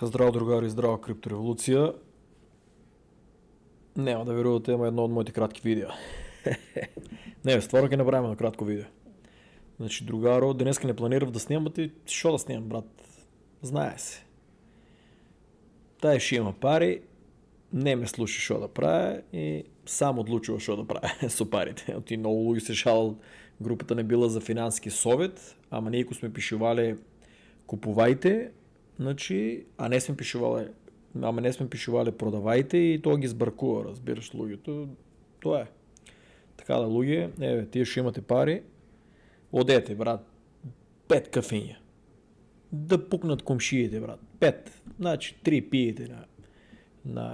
Здраво, другари, здрава криптореволюция. Няма да верувате, има едно от моите кратки видео. Не, с това ги направим на кратко видео. Значи, другаро, днеска не планирах да снимате, що да снимам, брат? Знае се. Тай ще има пари, не ме слуша що да правя и сам отлучува що да правя с парите. От и много луги се шал, групата не била за финански совет, ама ние сме пишували купувайте, значи, не сме пишували продавайте и то ги сбъркува, разбираш, лугито. То е. Така да, луги, тие ще имате пари, одете, брат, 5 кафеня. Да пукнат комшиите, брат. 5. Значи 3 пиете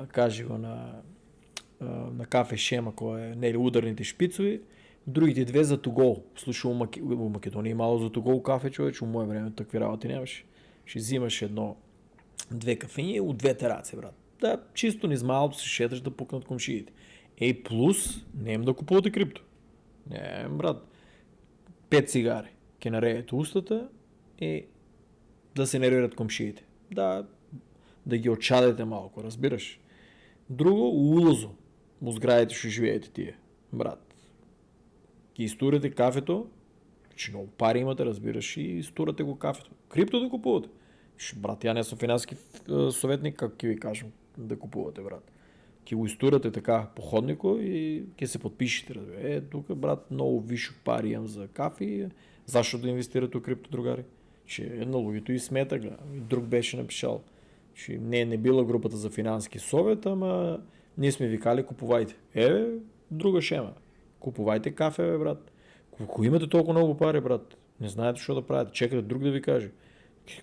кажи го, на кафе Шема, кой е, не ударните шпицови, другите две за тогол. Слушай, у Македония е мало за тогол кафе, човече, у мое време такви работи нямаше. Ще взимаш две кафени от двете ръце, брат. Да, чисто не малко се шеташ да пукнат комшиите. Плюс, не им да купувате крипто. Не, брат. 5 цигари. Ке нареете устата и да се нервират комшиите. Да ги отчадете малко, разбираш. Друго, улазо. Му сградите ще живеете тия, брат. Ги изтурите кафето, че много пари имате, разбираш, и изтурате го кафето. Крипто да купувате. Брат, я не съм финански съветник, как ки ви кажем да купувате, брат. Ки го изтурате така по ходнико и ки се подпишете, разбира. Тук, брат, много висок пари имам за кафе. Защо да инвестирате в крипто, другари? Че налогито и смета, гледа. Друг беше напишал, че не била групата за финански совет, ама ние сме викали купувайте. Друга шема. Купувайте кафе, бе, брат. Ако имате толкова много пари, брат, не знаете какво да правите, чекате друг да ви каже.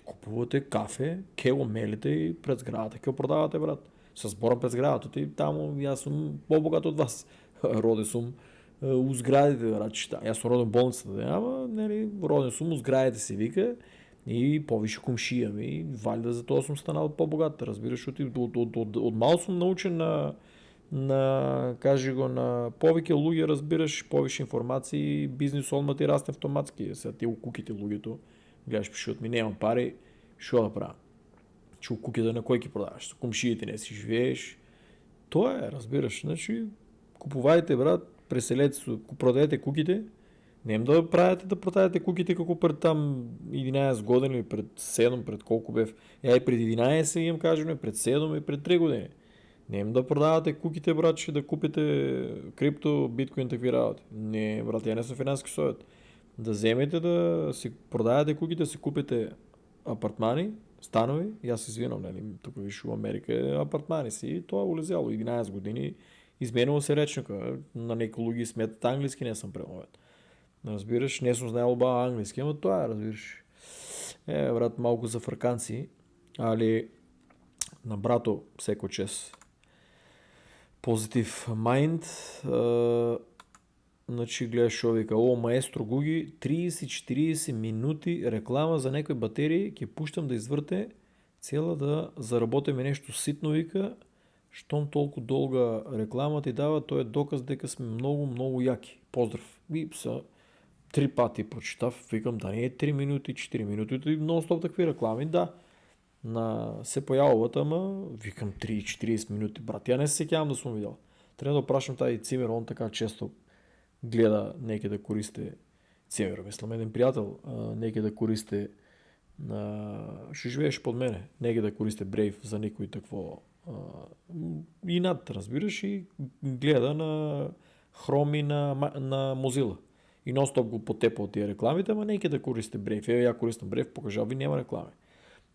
Купувате кафе, ке го мелите и пред сградата, ке го продавате, брат. С сбора пред сградата и там аз съм по-богат от вас. Роден съм у сградите, брат, че аз съм роден в болницата, ама, нали, роден съм у сградите се вика и повише комшия ми, вали за това съм станал по-богат, разбираш, от мал съм научен кажи го, на повече луги, разбираш, повече информации, бизнес он ти расте автоматски. Сега ти куките лугито, гледаш, пишат ми, нямам пари, що да правя? Че куките на кой ги продаваш? С комшиите не си живееш. То е, разбираш, значи, купувайте, брат, преселете се, продадете куките, не им да правите да продадете куките како пред там 11 години или пред 7, пред колко бев. И пред 11 им кажем, пред 7 и пред 3 години. Не им да продавате куките, брат, ще да купите крипто, биткоин, такви работи. Не, брат, я не съм финански совет. Да вземете да си продавате куките, да си купите апартмани, станови, и аз извинам, нали, тук виж в Америка е апартмани си, и това е улезяло 11 години, изменило се речника, на някои луги сметат английски, не съм премовен. Разбираш, не съм знаел ба английски, ама това е, разбираш. Брат, малко за фраканци, али на брато всеко чест. Позитив майнд. Значи гледаш шо вика, маестро Гуги, 30-40 минути реклама за някои батерии, ке пущам да извърте цела да заработиме нещо ситно, вика, щом толкова дълга реклама ти дава, той е доказ дека сме много, много яки. Поздрав. И са 3 пъти прочитав, викам да не е 3 минути, 4 минути, нон-стоп такви реклами, да. Се появяват, ама викам 3-40 минути, брат, я не се сетявам да съм видял. Трябва да опрашам тази Цимер, он така често гледа неки да користе Цимер, мислям, един приятел, неки да користе ще живееш под мене, неки да користе Брейв за никой такво и над, разбираш, и гледа на Хроми на Mozilla. И нон-стоп го потепа от тия рекламите, ама неки да користе Брейв. Я користам Брейв, покажа ви, няма реклами.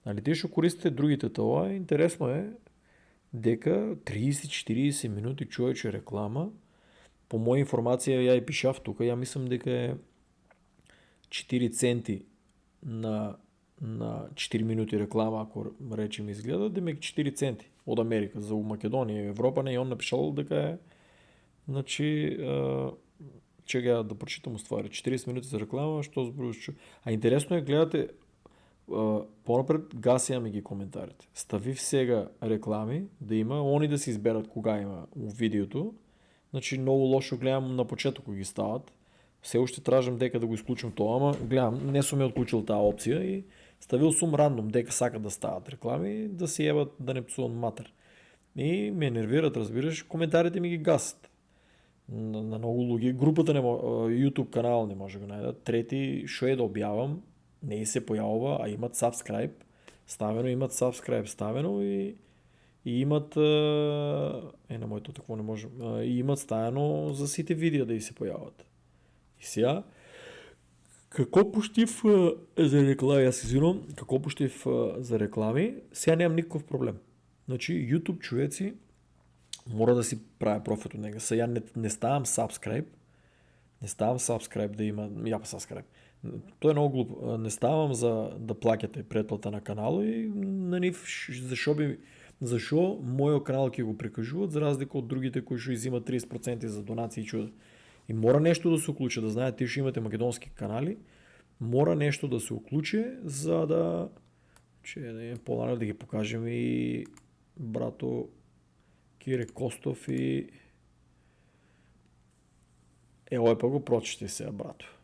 Нали, ти ще користите другите това, интересно е дека 30-40 минути човече реклама, по моя информация я и пишав тук, я мислям дека е 4 центи на 4 минути реклама, ако речем изгледа, да ме 4 центи от Америка за Македония и Европа, не, и он напишал дека е, значи, чега да прочитам ствари, 40 минути за реклама, що сбруваш. Интересно е, гледате, по-напред гася ми ги коментарите. Ставив сега реклами, да има, они да си изберат кога има в видеото. Значи много лошо гледам на почеток, ако ги стават. Все още тражам дека да го изключим това, ама гледам, не съм я отключил тази опция и Ставил сум рандом, дека сакат да стават реклами, да си ебат да не псувам матер. И ме нервират, разбираш, коментарите ми ги гасат. На много луги. Групата не може, YouTube канал не може да го найдат. Трети, шо е да обявам, не и се появува, а имат subscribe ставено, имат subscribe ставено и имат на моето такво не може. И имат ставено за сите видеа да и се появат. И сега, какво пущив за реклами, аз извинувам, какво пущив за реклами, сега нямам никакъв проблем. Значи YouTube човеци мора да си правя профит от него. Сега не ставам subscribe, да има, subscribe. Той е много глуп. Не ставам за да плакате предплата на канала и на нив, защо моя канал ќе го прикажуват, за разлика от другите, които ще изимат 30% за донации и чуда. И мора нещо да се оключи, да знаете, ти ще имате македонски канали, мора нещо да се оключи, за да по-нали да ги покажем и брато Кире Костов и ой па го прочете сега, брато.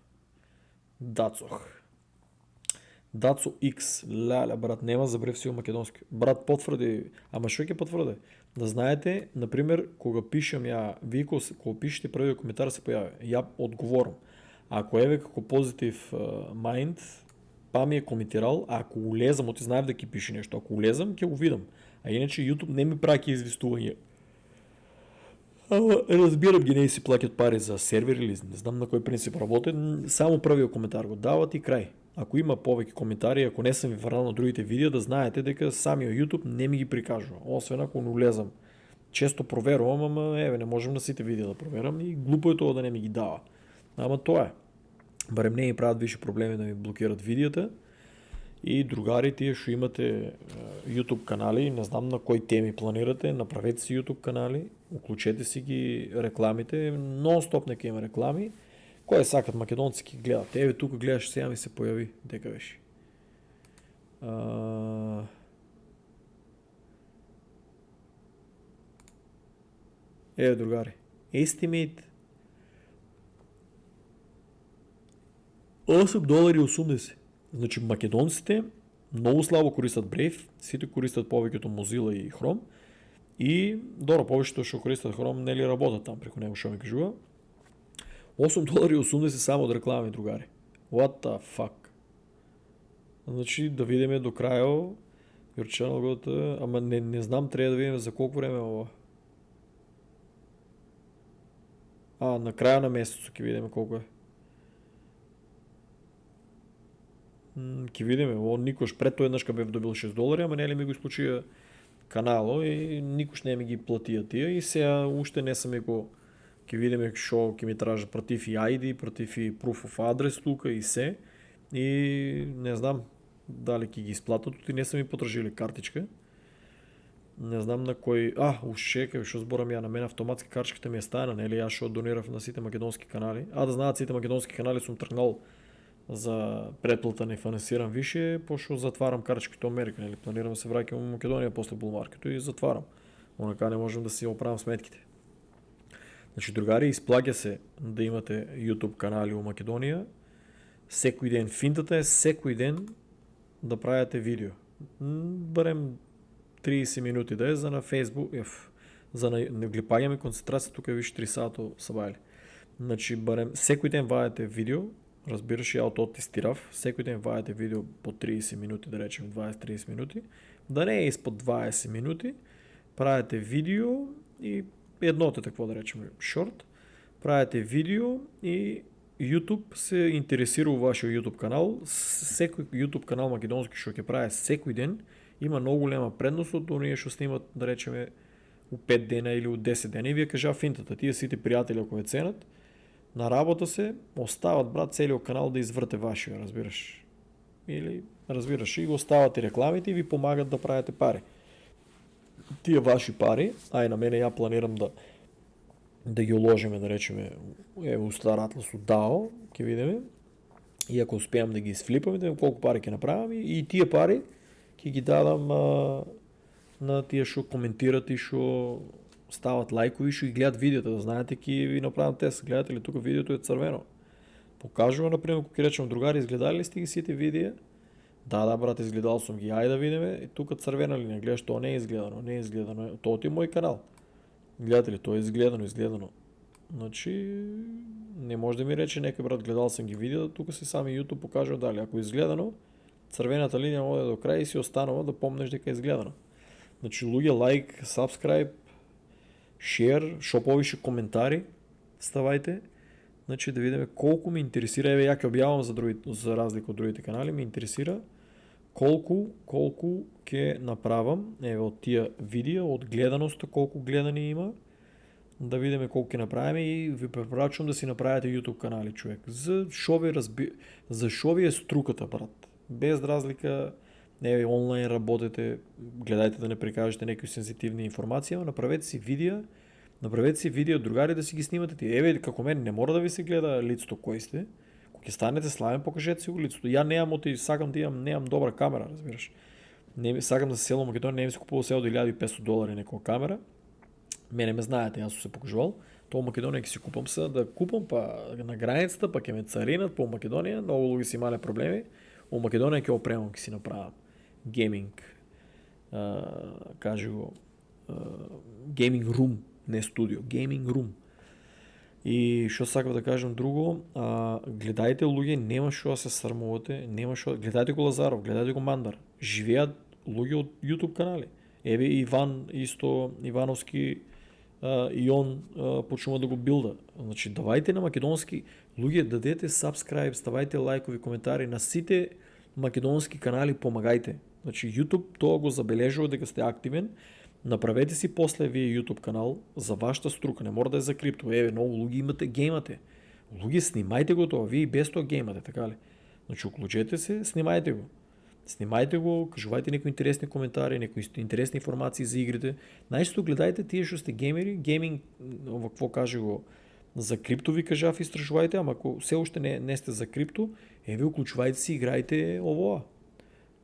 Дацо X, ляля, брат, нема забрев си македонски. Брат, потвърди, ама шо ќе потвърди? Да знаете, например, кога пишем вие кога пишете први коментар се появи, ја одговорам. Ако еве како позитив майнд, па ми е коментирал, а ако улезам, оти знаев да ќе пише нещо, ако улезам, ќе го видам. А иначе YouTube не ми прави известување. Разбирам ги, не си платят пари за сервер или не знам на кой принцип работят, само правия коментар го дават и край. Ако има повече коментари, ако не съм ви върнал на другите видео, да знаете дека самия YouTube не ми ги прикажва, освен ако не улезам. Често провервам, ама не можем на сите видео да проверям и глупо е това да не ми ги дава. Ама то е. Барем не ми правят висши проблеми да ми блокират видеята. И другари, тие ще имате YouTube канали, не знам на кои теми планирате, направете си YouTube канали, оключете си ги рекламите, нон-стоп нека има реклами, кой сакат македонци ги гледат. Еве тук гледаш, сега ми се появи, дека беше. Еве другари, Estimate $8.80. Значи македонците много слабо користат Brave, сите користат повеќето Mozilla и Chrome и добро, повеќето што користат Chrome нели работат там преку него, што ми кажува. $8.80 само од реклами, другари. What the fuck? Значи да видиме до крајо your channel got, ама не знам, треба да видиме за колку време ова. На краја на месецот ќе видиме колку е. Ке видиме, никош пред тој еднаш бев добил $6, ама нели ми го исклучија канало и никош не ми ги платија тие и сега уште не сам го ке видиме шо ке ми тража против и ID, против и proof of address тука и се и не знам дали ке ги исплатат, и не са ми потражили картичка. Не знам на кој... уште, шо зборам ја, на мене автоматски картичката ми е стајна, нели јас шо донирав на сите македонски канали. Да знаат сите македонски канали сум тргнал за предплата не финансирам више, пошто затварам картичките од Америка, нели планирам да се враќам во Македонија после булмаркето и затварам. Онака не можем да си оправам сметките. Значи, другари, исплаќа се да имате YouTube канали во Македонија. Секој ден финтата е секој ден да правите видео. Барем 30 минути да е за на Facebook, за не глипаѓаме концентрација, тука више 3 сато сабајли. Значи, барем секој ден ваѓате видео, разбираш, ја ото тестирав, секој ден ваѓате видео по 30 минути, да речем 20-30 минути, да не е испод 20 минути, правите видео и едното е такво, да речем, шорт, правите видео и YouTube се интересира во вашиот YouTube канал. Секој YouTube канал македонски што ќе прави секој ден има многу голема предност од оние што снимат, да речеме, у 5 дена или у 10 дена. И вие кажа финтата, тие сите пријатели ако ве ценат, на работа се остават, брат, целиот канал да изврте вашиот, разбираш. Или, разбираш, и го остават и рекламите и ви помагат да правите пари. Тие ваши пари, на мене ја планирам да ги уложиме, да речеме, у Стар Атлас од DAO, ќе видиме, и ако успеам да ги изфлипам, да видим колку пари ќе направам и тие пари ќе ги дадам на тие што коментират и што стават лайкови и што ги гледат видеото, да знаете, ќе ви направам тест, гледате ли тука видеото е црвено. Покажува, например, ако ќе речем другари, изгледали ли сте ги сите видеа, Да, брат, изгледал съм ги. Айде да видим. Тук цървена линия. Гледаш, то не е изгледано. Не е изгледано. То ти е мой канал. Гледате ли? То е изгледано. Значи, не може да ми рече някой, брат, гледал съм ги видео, тук си сами YouTube покажа дали. Ако е изгледано, цървената линия може до края и си останала да помнеш дека е изгледано. Значи, луѓе, лайк, subscribe, share, шо повише коментари ставайте. Значи да видим колко ме интересира, еве ја ќе објавам за разлика от другите канали, ме интересира колко ќе направам, еве од тия видеа, од гледаноста, колко гледани има, да видиме колко ќе направиме и ви препорачувам да си направите YouTube канали, човек. За шо ви е струката, брат. Без разлика, еве онлайн работите, гледайте да не прикажете някакви сензитивни информации, но направете си видео, другари да си ги снимате ти. Еве, како мен, не мора да ви се гледа лицето кој сте. Ако ќе станете славен, покажете си го лицето. Ја сакам да немам добра камера, разбираш. Сакам да се селам во Македонија, не ми се купувал сега до $1500 некоја камера. Мене ме знаете, јас сум се покажувал. То во Македонија ќе си купам да купам па на границата, па ќе ме царинат по Македонија, многу луѓе си имале проблеми. Во Македонија ќе опремам, ќе си направам гейминг, кажи го, гейминг рум, не студио, гейминг рум. И што сакав да кажам друго, гледајте луѓе, нема што да се срамувате, гледајте го Лазаров, гледајте го Мандар, живеат луѓе од YouTube канали. Еве Иван исто, Ивановски, и он почнува да го билда. Значи, давајте на македонски луѓе, дадете subscribe, ставајте лайкови, коментари на сите македонски канали, помагајте. Значи, YouTube тоа го забележува дека сте активен, направете си после вие YouTube канал за вашата струка, не мора да е за крипто. Еве, многу луѓе геймате. Луѓе, снимајте го тоа, вие и без тоа геймате, така ли? Значи, уклучете се, снимајте го, кажувајте некои интересни коментари, некои интересни информации за игрите. Најчесто гледајте тие што сте геймери, гейминг, какво каже го, за крипто ви кажав, истражувајте, ама ако се уште не сте за крипто, еве, уклучувајте си, играјте овоа.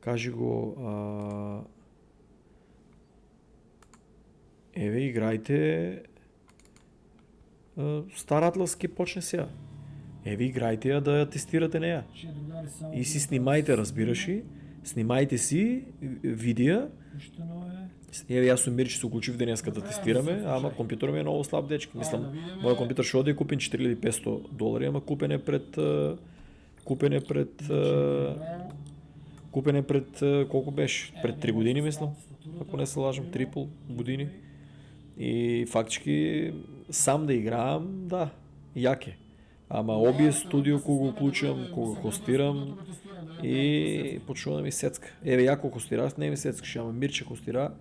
Кажи го, еве, играјте Стар Атлас ке почне сега. Еве, играјте ја да ја тестирате неја. И си снимајте, разбираш ли? Снимајте си видеа. Еве, јас сум мир, че се уклучив денеска да тестираме, ама компјутерот ми е многу слаб, дечки. Мислам, мојот компјутер што оди купен $4500, ама купен е пред колку беше? Пред 3 години, мислам. Ако не се лажам, 3,5 години. И фактички сам да играам, да, јак е. Ама OBS студио кога го уклучам, кога го хостирам и почнува да ми сецка. Еве, јако хостирав, не ми сецкаше, ама Мирче хостира,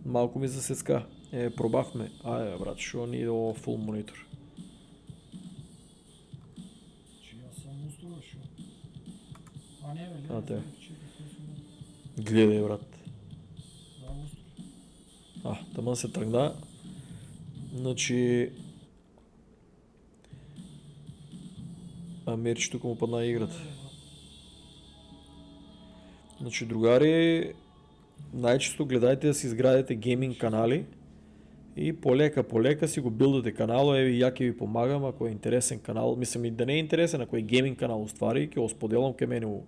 малку ми засецка. Еве, пробавме. Ајде, брат, шо ни иде ово фул монитор. Гледај, брат. Таман се тргна. Значи, Мирче тука му падна играта. Значи, другари, најчесто гледајте да си изградите гейминг канали и полека си го билдате канало. Еве, ја ќе ви помагам ако е интересен канал. Мислам и да не е интересен, ако е гейминг канал уствари, ќе го споделам ке мене у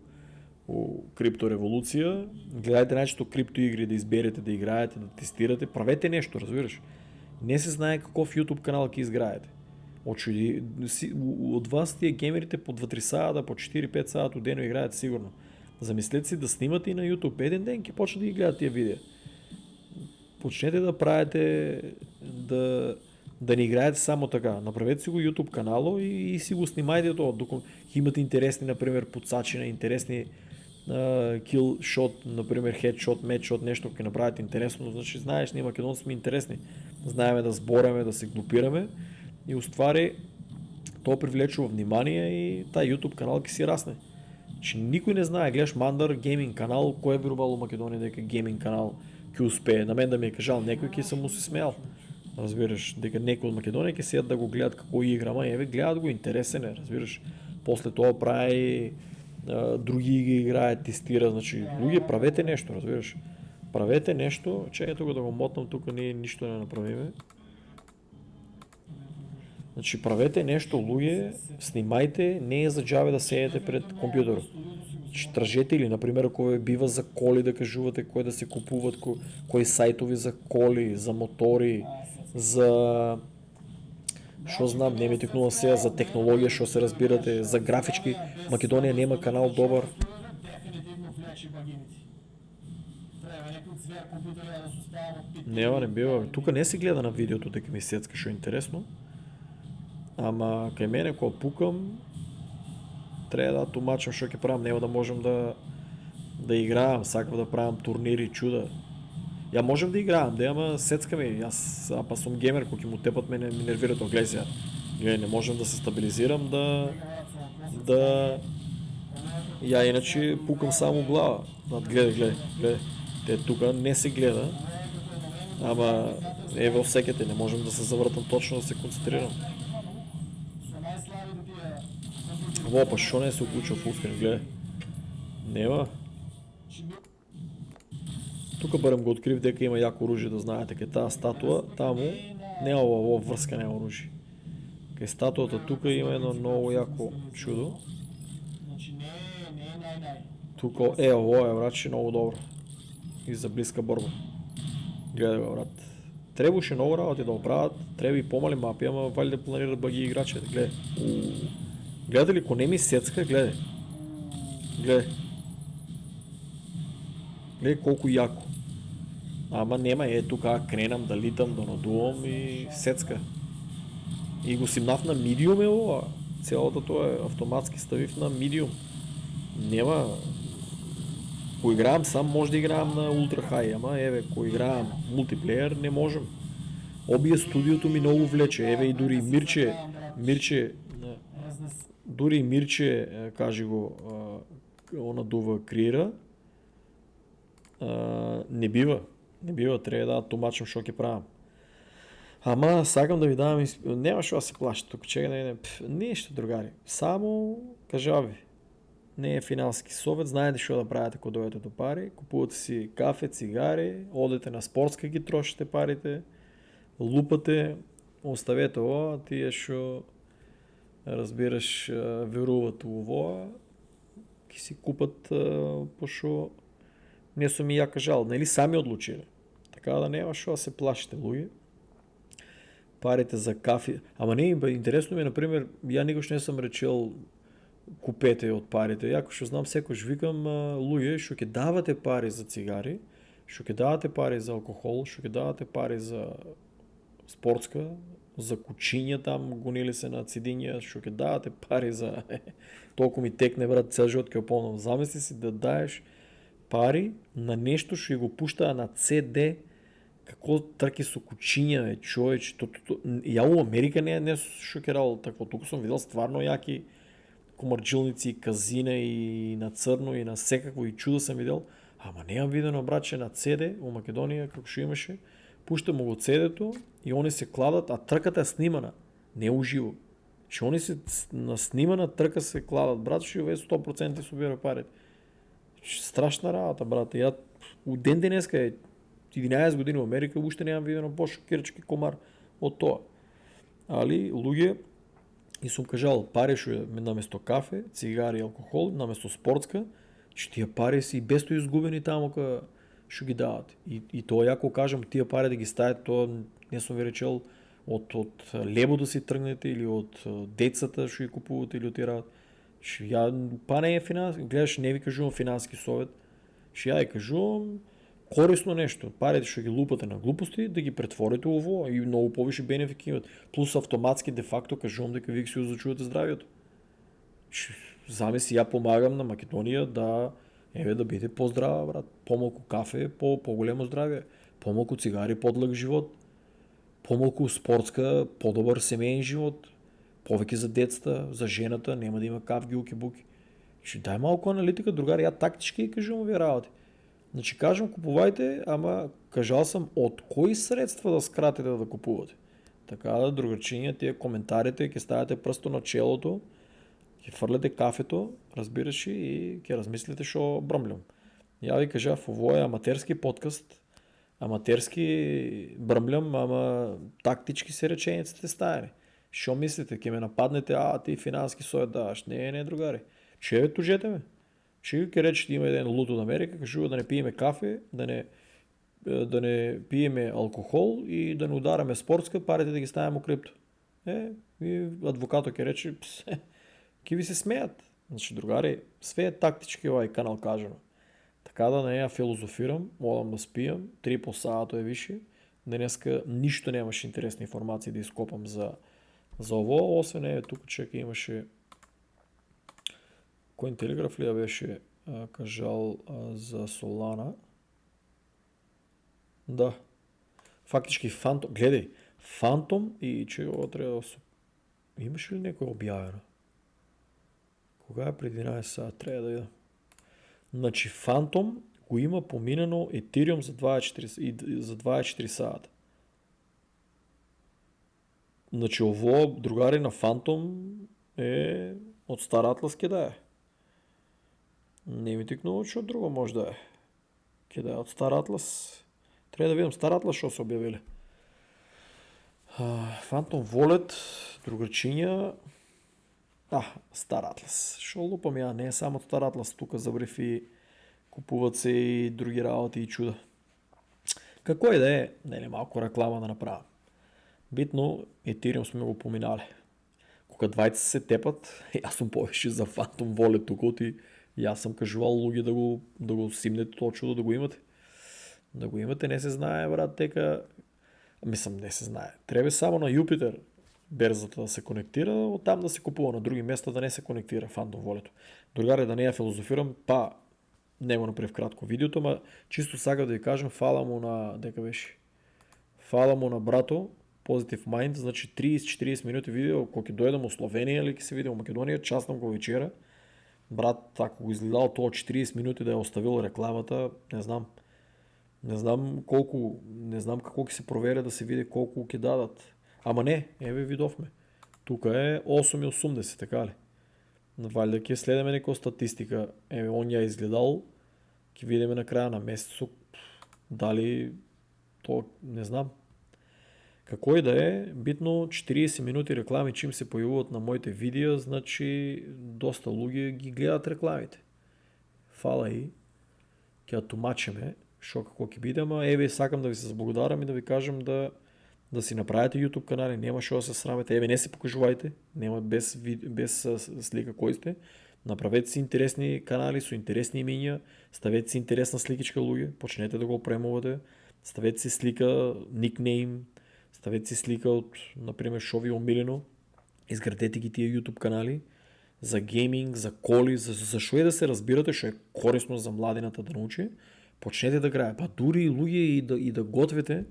Крипто револуција. Гледајте најчесто крипто игри да изберете, да играете, да тестирате, правете нешто, разбираш. Не се знае каков YouTube канал ќе изграете. Од вас тие геймерите по 2-3 сата, по 4-5 сата дено играат сигурно. Замислете си да снимате и на YouTube. Еден ден ќе почне да ги гледат тие видеа. Почнете да правите, да не играете само така. Направете си го YouTube канало и си го снимајте тоа. Докато имате интересни, например, подсачина, интересни kill shot, например, headshot, matchshot, нешто ќе направите интересно. Значи, знаеш, ние македонци сме интересни. Знаеме да збореме, да се глупираме и уствари тоа привлечува внимание и тај YouTube канал ќе си расне. Че никој не знае, гледаш Мандар гейминг канал, кој е верувал во Македонија дека гейминг канал ќе успее. На мен да ми е кажал некој, ќе съм му се смеал. Разбираш, дека некој од Македонија ќе седат да го гледат како играма, еве гледат го, интересен е, разбираш. После тоа прави други ги играат, тестира, значи луѓе, правете нешто, разбираш. Правете нешто, чекајте го да го мотнам тука, ние ништо не направиме. Значи правете нещо, луѓе, снимайте, не е за джабе да седете пред компјутерот. Стражете или, например, ако ви бива за коли да кажувате кои да се купуват, кои сајтови за коли, за мотори, за што знам, не ми текнува сега за технологија, што се разбирате, за графички. Македонија нема канал добар. Нема, не бива. Тука не се гледа на видеото дека ми сецка што е интересно. Ама кај мене кога пукам, треба да тумачам што ќе правам, нема да можам да играам, сакам да правам турнири, чуда. Ја можам да играам, да ама сецка ми, јас па сум геймер, кој ќе му тепат мене ми нервира тоа, гледај сега. Гледај, не можам да се стабилизирам, да ја иначе пукам само глава. Гледај. Те тука не се гледа, ама еве осеќате, не можам да се завртам точно да се концентрирам. Во, па шо не се уклучува фулскрин, гледај. Нема. Тука барем го открив дека има јако оружје, да знаете, кај таа статуа, таму нема ова врска, нема оружје. Кај статуата тука има едно многу јако чудо. Тука, ово е, брат, многу добро. И за блиска борба. Гледај го, брат. Требуше многу работи да оправат, треба и помали мапи, ама вали да планират баги играчите, гледај. Гледате ли, ко не ми сецка, гледај. Гледај колку јако. Ама нема, тука кренам да литам, да надувам и сецка. И го симнав на медиум е ова. Целото тоа е автоматски ставив на медиум. Нема. Ко играам сам може да играам на ултра хай, ама еве, ко играам мултиплеер не можем. Обие студиото ми многу влече, еве и дури Мирче, кажи го, она дува креира. Не бива, треба да тумачам што ќе правам. Ама сакам да ви давам, нема што да се плаши тука, чекај ништо другари. Само кажави. Не е финански совет, знаете што да правите кога дојдете до пари, купувате си кафе, цигари, одете на спортска ги трошите парите, лупате, оставете ова, тие што разбираш веруват у ова, ќе си купат пошо не сум и ја кажал, нели сами одлучиле. Така да нема што да се плашите, луѓе. Парите за кафе, ама не, интересно ми, например, ја никош не сум речел купете од парите. Јако што знам, секој викам луѓе што ќе давате пари за цигари, што ќе давате пари за алкохол, што ќе давате пари за спортска, за кучиња там гонили се на цидиња, што ќе давате пари за толку ми текне, брат, цел живот ќе опомнам. Замисли си да даеш пари на нешто што го пуштаа на CD, како трки со кучиња, човеч, ја у Америка не што ќе работел такво, туку сум видел стварно јаки комарджилници и казина и на црно и на секако и чудо сам видел, ама неам видено, братче, на CD у Македонија како што имаше, пуштамо го CD-то и они се кладат, а трката е снимана, не уживо. Че они се на снимана трка се кладат, брат, што ве 100% собира парите. Страшна работа, брат. Ја у ден денеска е 11 години во Америка, уште неам видено по-шокирачки комар од тоа. Али луѓе, и сум кажал, пари што е наместо кафе, цигари и алкохол, наместо спортска, че тие пари си без тоа изгубени таму кога што ги дават. И тоа ја кога кажам тие пари да ги ставите, тоа не сум ви речел од лебо да си тргнете или од децата што ги купувате или од тие работи. Ја па не е финански, гледаш, не ви кажувам финански совет, ја ви кажувам корисно нешто. Парите што ги лупате на глупости, да ги претворите ово и многу повише бенефити имат. Плюс автоматски де факто кажувам дека вие си зачувате здравието. Замисли, ја помагам на Македонија да биде поздрава, брат. Помалку кафе, по-големо здравје. Помалку цигари, подлаг живот. Помалку спортска, подобар семеен живот. Повеќе за децата, за жената, нема да има кавги, уки-буки. Дај малку аналитика, другари, ја тактички кажувам овие работи. Значи кажам купувајте, ама кажал сам од кои средства да скратите да купувате. Така да, другарчиња, тие коментарите, ќе ставате прсто на челото, ќе фрлете кафето, разбираш и ќе размислите што брмлям. Ја ви кажав, ово е аматерски подкаст, аматерски брмлям, ама тактички се речениците ставени. Що мислите, ке ме нападнете, ти финански соя даваш. Не, другари. Че тужете ме. Че ке речете има един лут от Америка, кажува да не пиеме кафе, да не пиеме алкохол и да не удараме спортска, парите да ги ставаме у крипто. И адвокато ке рече, ки ви се смеят. Значи, другари, све е тактички ovaj канал кажено. Така да не я филозофирам, мога да спиям, 3 по саато е виши. Днеска нищо нямаше интересни информации да изкопам за ово, освен тук човек имаше Cointelegraph ли я беше кажал за Solana. Да. Фактически Phantom, гледай, Phantom и че трябва да... Имаше ли някой обявено? Кога е преди 11 сата? Трябва да видя. Значи Phantom го има поминено Ethereum за 24 сата. Значи ово, другари на Phantom е от Стар Атлас ке да е. Не ми тикнало, че от друго може да е. Ке да е от Стар Атлас. Трябва да видим Стар Атлас, що са обявили. Phantom Wallet, другачиня. Стар Атлас. Шо лупам я, не е само Стар Атлас, тук забрефи, купуват се и други работи и чуда. Какво и да е, малко реклама да направя. Битно, Ethereum сме го поминали. Кога двайца се тепат, аз съм повече за Phantom Wallet тук и аз съм кажувал луги да го симнете то чудо, да го имате. Да го имате, не се знае, брат, тека... не се знае. Трябва само на Юпитер берзата да се конектира, оттам да се купува на други места да не се конектира Phantom Wallet. Другаре да не я филозофирам, не го направи в кратко видеото, ма чисто сега да ви кажем, фала му на брато, Positive Mind, значи 30-40 минути видео, ако дойдем от Словения или ке се видео Македония, частам го вечера. Брат, ако го изгледал това 40 минути да е оставил рекламата, не знам. Не знам какво ке се проверя да се види колко ке дадат. Ама не, видовме. Тук е 8,80, така ли? Валida ке следеме някаква статистика. Он я изгледал. Ке видиме на края на месеца. Дали то не знам. Какво и да е, битно 40 минути реклами, чим се появуват на моите видео, значи доста луги ги гледат рекламите. Фала и ке тумачеме, шо какво ке биде, ама сакам да ви се заблагодарам и да ви кажем да си направите YouTube канали, няма шо да се срамете, не се покажувайте, няма без слика кой сте, направете си интересни канали с интересни имения, ставете си интересна сликичка луги, почнете да го премувате, ставете си слика, никнейм, ставете си слика от, например, шо ви умилено, изградете ги тия YouTube канали за гейминг, за коли, за шо е да се разбирате, шо е корисно за младината да научи, почнете да играе. Дури и и да готвите,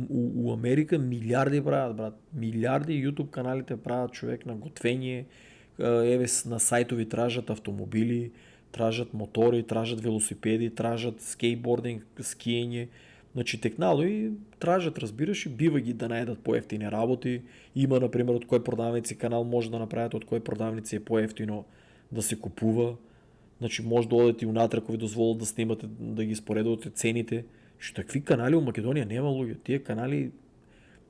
у Америка милиарди правят, брат. Милиарди YouTube каналите правят човек на готвение, на сайтови тражат автомобили, тражат мотори, тражат велосипеди, тражат скейтбординг, скиење. Значи текнало и тражат, разбираш, и бива ги да найдат по-ефтини работи. Има, например, от кой продавници канал може да направят, от кой продавници е по-ефтино да се купува. Значи може да одете и унатре, ако ви дозволят да снимате, да ги споредвате цените. Такви канали у Македония няма луѓе. Тия канали,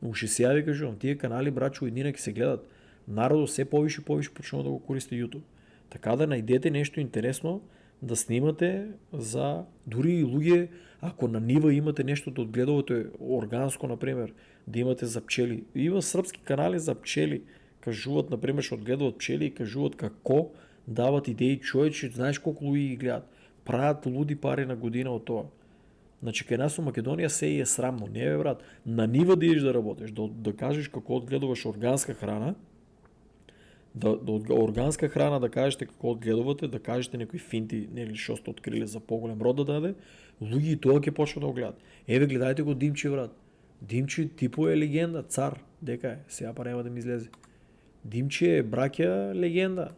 уши сега ви кажувам, тия канали, брачо, единак се гледат. Народо все повише и повише почнува да го користи YouTube. Така да найдете нещо интересно, да снимате за дори и луѓе, ако на нива имате нещо да отгледувате органско, например, да имате за пчели. Има сръбски канали за пчели. Кажуват, например, ще отгледуват пчели и кажуват какво дават идеи човече. Знаеш колко луѓе ги гледат? Правят луди пари на година от това. Значи къде нас у Македония се и е срамно. Не бе, брат. На нива да идеш да работиш, да кажеш какво отгледуваш органска храна, органска храна да кажете какво отгледувате, да кажете някои финти, нели, що сте открили за по-голем род да даде, луги и това ке почва да го гледат. Гледайте го Димчи, брат. Димчи типо е легенда, цар. Дека е, сега па няма да ми излезе. Димчи е бракя легенда.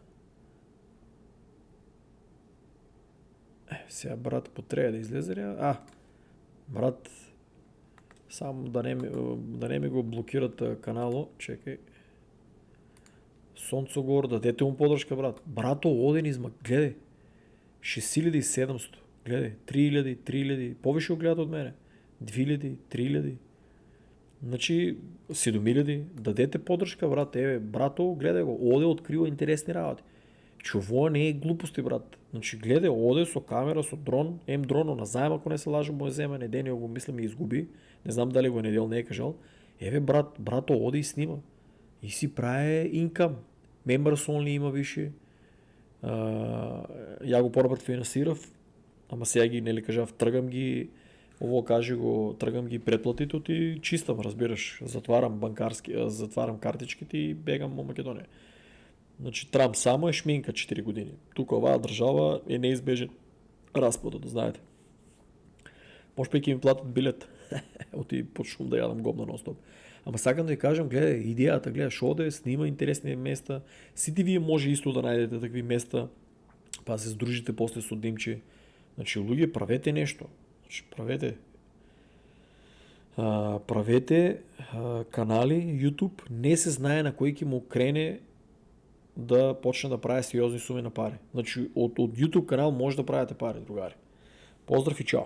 Сега брат потреба да излезе ли? Брат, само да не ми го блокират канало, чекай. Сонцогор, дадете му подръжка, брат. Брато, Оден измък, гледай. 6700, гледай. 3000, повече го гледат от мене. 2000, 3000. Значи, 7000, дадете поддръжка, брат. Брато, гледай го, оде открива интересни работи. Чово не е глупости, брат. Значи, гледай, оде со камера, со дрон, дроно на заем, ако не се лажа, му е вземе, не ден го мисля ми изгуби. Не знам дали го е недел, не е кажал. Брато, оде и снима. И си прави инкам. Members only има виши. Я го по-добре финансирав, ама сега ги, нели кажав, тръгам ги, тръгам ги предплатите и чистам, разбираш. Затварям картичките и бегам в Македония. Значи Трамп само е шминка 4 години. Тук оваа държава е неизбежен разпадът, да знаете. Може пък и ми платят билет. Оти почвам да ядам гобна нон-стоп. Ама сакам да ви кажем, гледай, идеята, гледай, шо да снима интересни места. Сите вие може исто да најдете такви места, па се сдружите после со Димчи. Значи, луѓе, правете нешто. Значи, правете канали, YouTube, не се знае на кој ќе му крене да почне да прави сериозни суми на пари. Значи, от YouTube канал може да правите пари, другари. Поздрав и чао!